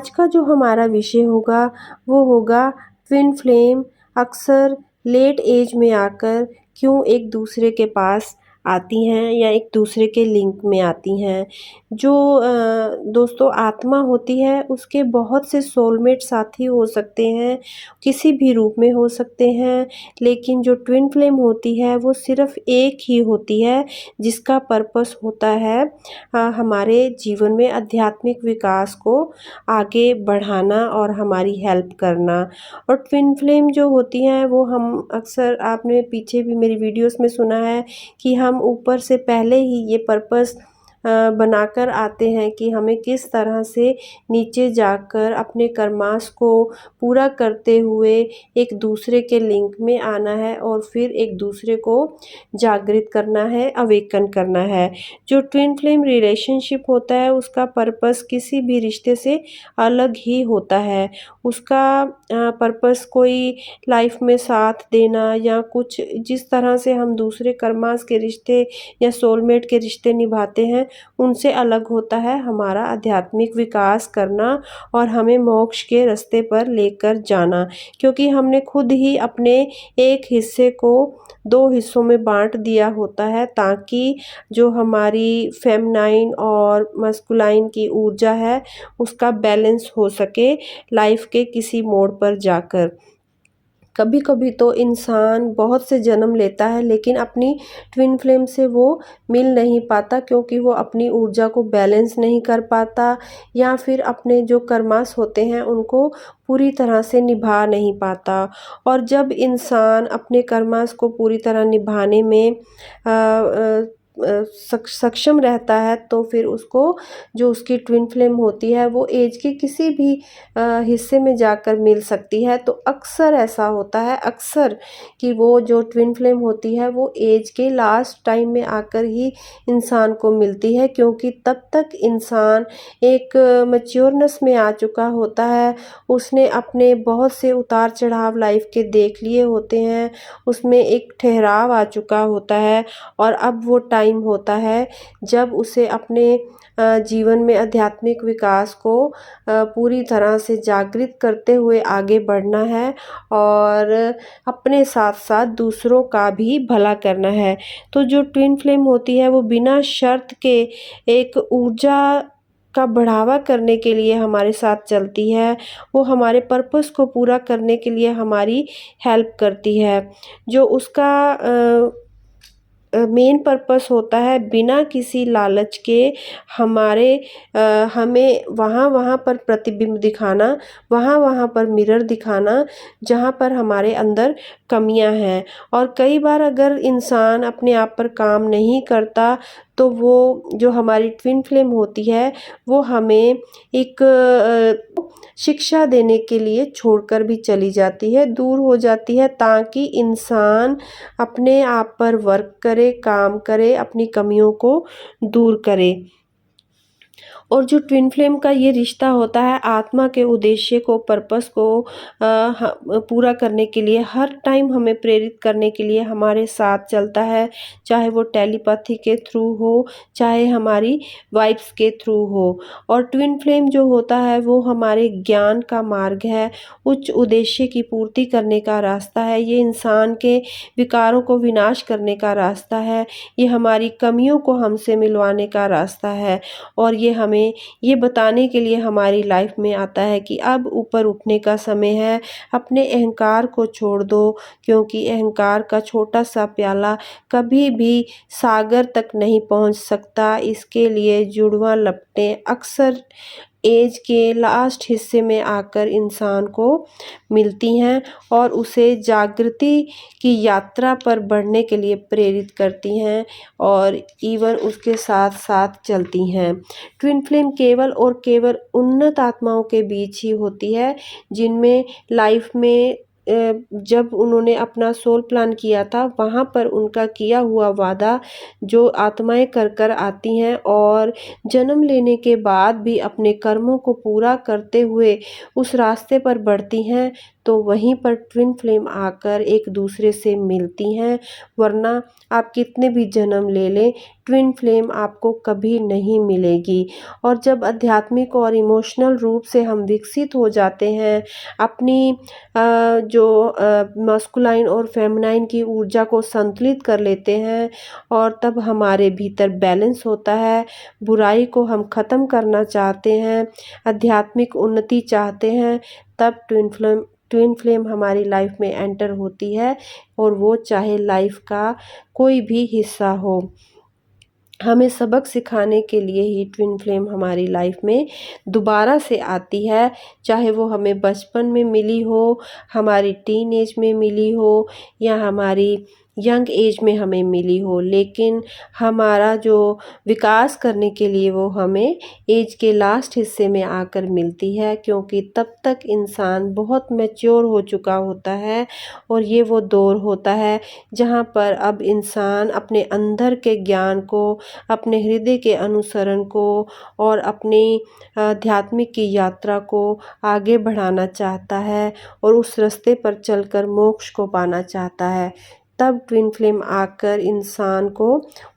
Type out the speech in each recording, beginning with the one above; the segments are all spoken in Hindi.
आज का जो हमारा विषय होगा वो होगा ट्विन फ्लेम अक्सर लेट एज में आकर क्यों एक दूसरे के पास आती हैं या एक दूसरे के लिंक में आती हैं। जो दोस्तों आत्मा होती है उसके बहुत से सोलमेट साथी हो सकते हैं, किसी भी रूप में हो सकते हैं, लेकिन जो ट्विन फ्लेम होती है वो सिर्फ़ एक ही होती है जिसका पर्पस होता है हमारे जीवन में आध्यात्मिक विकास को आगे बढ़ाना और हमारी हेल्प करना। और ट्विन फ्लेम जो होती हैं वो हम अक्सर आपने पीछे भी मेरी वीडियोस में सुना है कि हम ऊपर से पहले ही ये पर्पस बनाकर आते हैं कि हमें किस तरह से नीचे जाकर अपने कर्मास को पूरा करते हुए एक दूसरे के लिंक में आना है और फिर एक दूसरे को जागृत करना है, अवेकन करना है। जो ट्विन फ्लेम रिलेशनशिप होता है उसका पर्पस किसी भी रिश्ते से अलग ही होता है। उसका पर्पस कोई लाइफ में साथ देना या कुछ जिस तरह से हम दूसरे कर्मास के रिश्ते या सोलमेट के रिश्ते निभाते हैं उनसे अलग होता है हमारा आध्यात्मिक विकास करना और हमें मोक्ष के रास्ते पर लेकर जाना। क्योंकि हमने खुद ही अपने एक हिस्से को 2 हिस्सों में बाँट दिया होता है ताकि जो हमारी फेमिनाइन और मस्कुलाइन की ऊर्जा है उसका बैलेंस हो सके लाइफ के किसी मोड़ पर जाकर। कभी-कभी तो इंसान बहुत से जन्म लेता है लेकिन अपनी ट्विन फ्लेम से वो मिल नहीं पाता क्योंकि वो अपनी ऊर्जा को बैलेंस नहीं कर पाता या फिर अपने जो कर्मास होते हैं उनको पूरी तरह से निभा नहीं पाता। और जब इंसान अपने कर्मास को पूरी तरह निभाने में सक्षम रहता है तो फिर उसको जो उसकी ट्विन फ्लेम होती है वो एज के किसी भी हिस्से में जाकर मिल सकती है। तो अक्सर ऐसा होता है कि वो जो ट्विन फ्लेम होती है वो एज के लास्ट टाइम में आकर ही इंसान को मिलती है क्योंकि तब तक इंसान एक मैच्योरनेस में आ चुका होता है। उसने अपने बहुत से उतार चढ़ाव लाइफ के देख लिए होते हैं, उसमें एक ठहराव आ चुका होता है और अब वो टाइम होता है जब उसे अपने जीवन में आध्यात्मिक विकास को पूरी तरह से जागृत करते हुए आगे बढ़ना है और अपने साथ-साथ दूसरों का भी भला करना है। तो जो ट्विन फ्लेम होती है वो बिना शर्त के एक ऊर्जा का बढ़ावा करने के लिए हमारे साथ चलती है, वो हमारे पर्पस को पूरा करने के लिए हमारी हेल्प करती है। जो उसका मेन पर्पस होता है बिना किसी लालच के हमारे हमें वहाँ पर प्रतिबिंब दिखाना, वहाँ पर मिरर दिखाना जहाँ पर हमारे अंदर कमियां हैं। और कई बार अगर इंसान अपने आप पर काम नहीं करता तो वो जो हमारी ट्विन फ्लेम होती है वो हमें एक शिक्षा देने के लिए छोड़कर भी चली जाती है, दूर हो जाती है ताकि इंसान अपने आप पर वर्क करे, काम करे, अपनी कमियों को दूर करे। और जो ट्विन फ्लेम का ये रिश्ता होता है आत्मा के उद्देश्य को, पर्पस को पूरा करने के लिए हर टाइम हमें प्रेरित करने के लिए हमारे साथ चलता है, चाहे वो टेलीपैथी के थ्रू हो, चाहे हमारी वाइब्स के थ्रू हो। और ट्विन फ्लेम जो होता है वो हमारे ज्ञान का मार्ग है, उच्च उद्देश्य की पूर्ति करने का रास्ता है, ये इंसान के विकारों को विनाश करने का रास्ता है, ये हमारी कमियों को हमसे मिलवाने का रास्ता है और ये हमें ये बताने के लिए हमारी लाइफ में आता है कि अब ऊपर उठने का समय है, अपने अहंकार को छोड़ दो क्योंकि अहंकार का छोटा सा प्याला कभी भी सागर तक नहीं पहुंच सकता। इसके लिए जुड़वां लपटें अक्सर एज के लास्ट हिस्से में आकर इंसान को मिलती हैं और उसे जागृति की यात्रा पर बढ़ने के लिए प्रेरित करती हैं और इवन उसके साथ साथ चलती हैं। ट्विन फ्लेम केवल और केवल उन्नत आत्माओं के बीच ही होती है जिनमें लाइफ में जब उन्होंने अपना सोल प्लान किया था वहाँ पर उनका किया हुआ वादा जो आत्माएं कर कर आती हैं और जन्म लेने के बाद भी अपने कर्मों को पूरा करते हुए उस रास्ते पर बढ़ती हैं तो वहीं पर ट्विन फ्लेम आकर एक दूसरे से मिलती हैं, वरना आप कितने भी जन्म ले लें, ट्विन फ्लेम आपको कभी नहीं मिलेगी। और जब आध्यात्मिक और इमोशनल रूप से हम विकसित हो जाते हैं, अपनी जो मस्कुलाइन और फेमिनाइन की ऊर्जा को संतुलित कर लेते हैं और तब हमारे भीतर बैलेंस होता है, बुराई को हम ख़त्म करना चाहते हैं, आध्यात्मिक उन्नति चाहते हैं, तब ट्विन फ्लेम हमारी लाइफ में एंटर होती है और वो चाहे लाइफ का कोई भी हिस्सा हो। हमें सबक सिखाने के लिए ही ट्विन फ्लेम हमारी लाइफ में दोबारा से आती है, चाहे वो हमें बचपन में मिली हो, हमारी टीन एज में मिली हो या हमारी यंग एज में हमें मिली हो, लेकिन हमारा जो विकास करने के लिए वो हमें एज के लास्ट हिस्से में आकर मिलती है, क्योंकि तब तक इंसान बहुत मैच्योर हो चुका होता है और ये वो दौर होता है जहाँ पर अब इंसान अपने अंदर के ज्ञान को, अपने हृदय के अनुसरण को और अपनी आध्यात्मिक की यात्रा को आगे बढ़ाना चाहता है और उस रास्ते पर चलकर मोक्ष को पाना चाहता है। तब ट्विन फ्लेम आकर इंसान को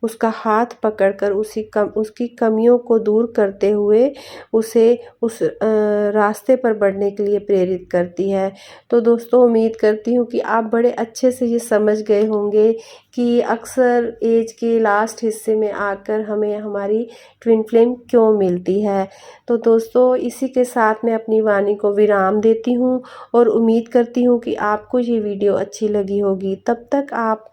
उसका हाथ पकड़कर उसकी कमियों को दूर करते हुए उसे उस रास्ते पर बढ़ने के लिए प्रेरित करती है। तो दोस्तों, उम्मीद करती हूँ कि आप बड़े अच्छे से ये समझ गए होंगे कि अक्सर एज के लास्ट हिस्से में आकर हमें हमारी ट्विन फ्लेम क्यों मिलती है। तो दोस्तों, इसी के साथ मैं अपनी वाणी को विराम देती हूँ और उम्मीद करती हूँ कि आपको ये वीडियो अच्छी लगी होगी। तब तक आप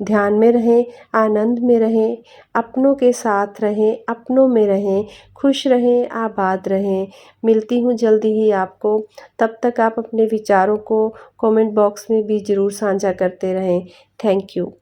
ध्यान में रहें, आनंद में रहें, अपनों के साथ रहें, अपनों में रहें, खुश रहें, आबाद रहें। मिलती हूँ जल्दी ही आपको। तब तक आप अपने विचारों को कमेंट बॉक्स में भी ज़रूर साझा करते रहें। Thank you.